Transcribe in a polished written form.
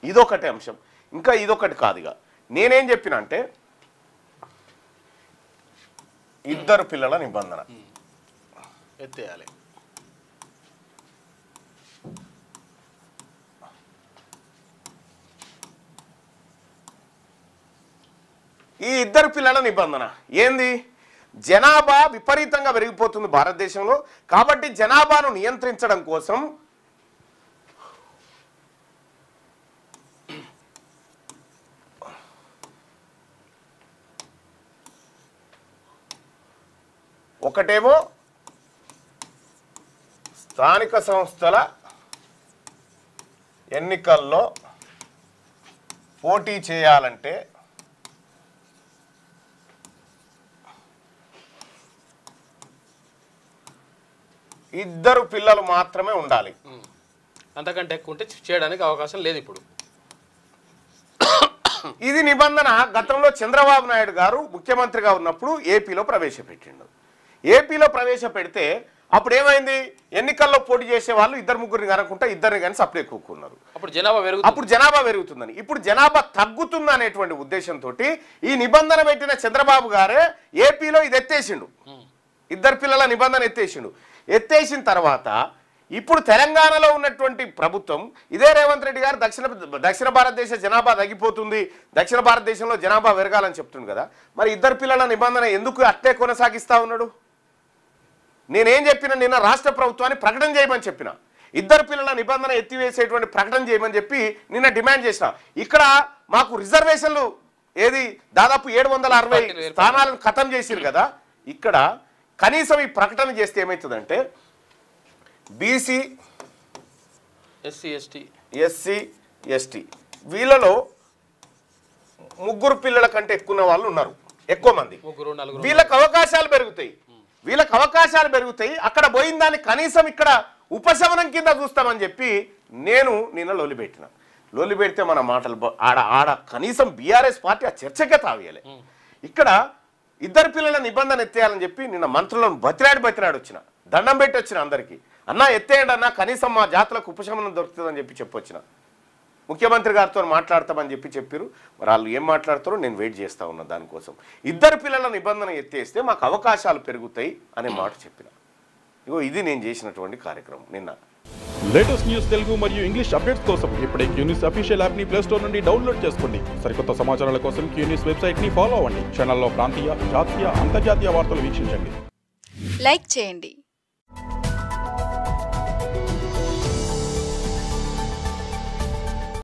ఇదొకటి అంశం. ఇంకా ఇదొకటి కాదుగా, నేనేం చెప్పిన అంటే ఇద్దరు పిల్లల నిబంధన ఎత్తేయాలి. ఈ ఇద్దరు పిల్లల నిబంధన ఏంది? జనాభా విపరీతంగా పెరిగిపోతుంది భారతదేశంలో. కాబట్టి జనాభాను నియంత్రించడం కోసం ఒకటేమో స్థానిక సంస్థల ఎన్నికల్లో పోటీ చేయాలంటే ఇద్దరు పిల్లలు మాత్రమే ఉండాలి. అంతకంటే ఎక్కువ ఉంటే చేయడానికి అవకాశం లేదు ఇప్పుడు. ఇది నిబంధన గతంలో చంద్రబాబు నాయుడు గారు ముఖ్యమంత్రిగా ఉన్నప్పుడు ఏపీలో ప్రవేశపెట్టిండు. ఏపీలో ప్రవేశపెడితే అప్పుడు ఏమైంది? ఎన్నికల్లో పోటీ చేసే వాళ్ళు ఇద్దరు ముగ్గురిని కనుకుంటా ఇద్దరిని కానీ సప్లై కూకున్నారు. అప్పుడు జనాభా పెరుగుతుందని. ఇప్పుడు జనాభా తగ్గుతుంది అనేటువంటి ఉద్దేశంతో ఈ నిబంధన పెట్టిన చంద్రబాబు గారే ఏపీలో ఇది ఎత్తేసిండు. ఇద్దరు పిల్లల నిబంధన ఎత్తేసిన తర్వాత ఇప్పుడు తెలంగాణలో ఉన్నటువంటి ప్రభుత్వం ఇదే రేవంత్ రెడ్డి గారు దక్షిణ భారతదేశ జనాభా తగ్గిపోతుంది, దక్షిణ భారతదేశంలో జనాభా పెరగాలని చెప్తుంది కదా, మరి ఇద్దరు పిల్లల నిబంధన ఎందుకు అట్టే కొనసాగిస్తా ఉన్నాడు? నేనేం చెప్పిన, నిన్న రాష్ట్ర ప్రభుత్వాన్ని ప్రకటన చేయమని చెప్పిన, ఇద్దరు పిల్లల నిబంధన ఎత్తివేసేటువంటి ప్రకటన చేయమని చెప్పి నిన్న డిమాండ్ చేసిన. ఇక్కడ మాకు రిజర్వేషన్లు ఏది దాదాపు 760 స్థానాలను ఖతం చేసిరు కదా, ఇక్కడ కనీసం ఈ ప్రకటన చేస్తే ఏమవుతుందంటే బీసీ, ఎస్సీ, ఎస్టీ వీళ్ళలో ముగ్గురు పిల్లల కంటే ఎక్కువ వాళ్ళు ఉన్నారు, ఎక్కువ మంది. వీళ్ళకి అవకాశాలు పెరుగుతాయి. అక్కడ పోయిన దాన్ని కనీసం ఇక్కడ ఉపశమనం కింద చూస్తామని చెప్పి నేను నిన్న లొల్లి పెడితే మన మాటలు ఆడ కనీసం బీఆర్ఎస్ పార్టీ ఆ చర్చకే తావేయలే. ఇక్కడ ఇద్దరు పిల్లల నిబంధన ఎత్తేయాలని చెప్పి నిన్న మంత్రులను బతిరాడి వచ్చిన, దండం పెట్టి వచ్చిన అందరికీ, అన్నా ఎత్తేయండి అన్నా, కనీసం మా జాతులకు ఉపశమనం దొరుకుతుందని చెప్పొచ్చిన. ముఖ్యమంత్రి గారితో మాట్లాడతామని చెప్పారు. మరి వాళ్ళు ఏం మాట్లాడతారో నేను వెయిట్ చేస్తా ఉన్నా దానికోసం. ఇద్దరు పిల్లల నిబంధన ఎత్తేస్తే మాకు అవకాశాలు పెరుగుతాయి అనే మాట చెప్పిన. ఇగో ఇది నేను చేసినటువంటి కార్యక్రమం నిన్న. లేటెస్ట్ న్యూస్ తెలుగు మరియు ఇంగ్లీష్ అప్డేట్స్ కోసం ఇప్పుడే క్యూన్యూస్ అఫీషియల్ యాప్ ని ప్లే స్టోర్ నుండి డౌన్లోడ్ చేసుకోండి. సరికొత్త సమాచారాల కోసం క్యూన్యూస్ వెబ్సైట్ ని ఫాలో అవ్వండి. ఛానల్లో ప్రాంతీయ, జాతీయ, అంతర్జాతీయ వార్తలు వీక్షించండి. లైక్ చేయండి.